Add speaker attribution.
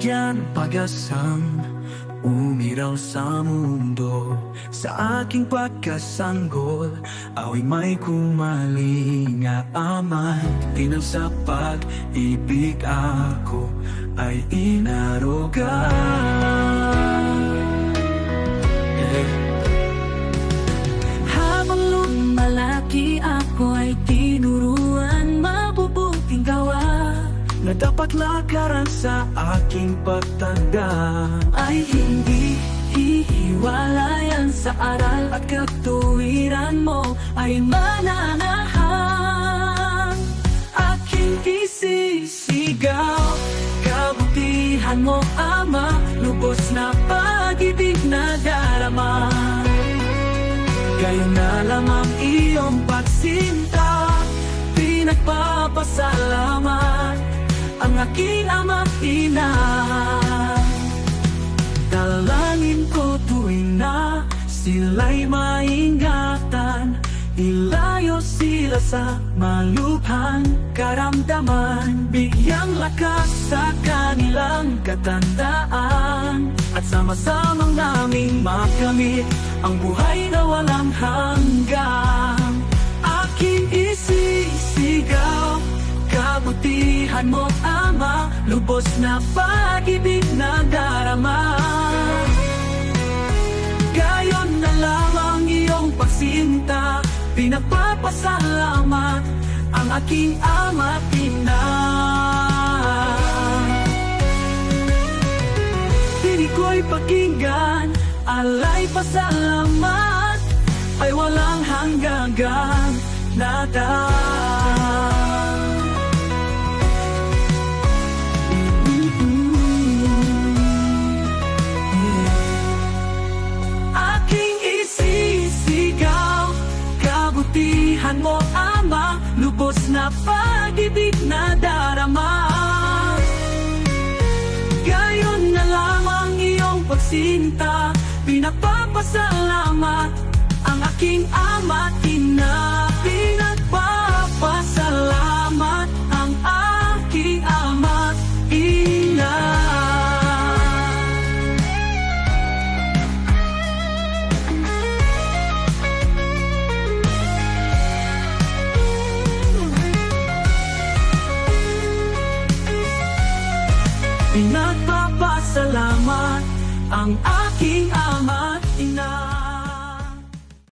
Speaker 1: bigyan pag-asang umiraw sa mundo. Sa aking pagkasanggol, ako'y may kumalinga aman. Di nang sa pag-ibig ako ay inaruga.
Speaker 2: Habang lumalaki ako ay tinuruan mabubuting gawa,
Speaker 1: na dapat lakaran sa aking pagtanda.
Speaker 2: ay hindi hihiwalayan sa aral at katuwiran mo ay mananahang.
Speaker 1: Aking isisigaw, kabutihan mo Ama, lubos na pag-ibig na darama. Gayon na lamang iyong pagsinta, pinagpapasalamat ang aking ama't ina. Dalangin ko tuwing na sila'y maingatan, ilayo sila sa malubhang karamdaman. Bigyang lakas sa kanilang katandaan, at sama-samang naming makamit ang buhay na walang hanggang. Aking isisigaw, kabutihan mo Ama, lubos na pag-ibig na darama. Gayon na lamang iyong pagsinta, pinagpapasalamat ang aking ama't ina. Tinig ko'y pakinggan, alay pasalamat, ay walang hanggang nada. Kabutihan mo Ama, lubos na pag-ibig na darama. Gayon na lamang iyong pagsinta, pinagpapasalamat ang aking ama't ina. Pinagpapasalamat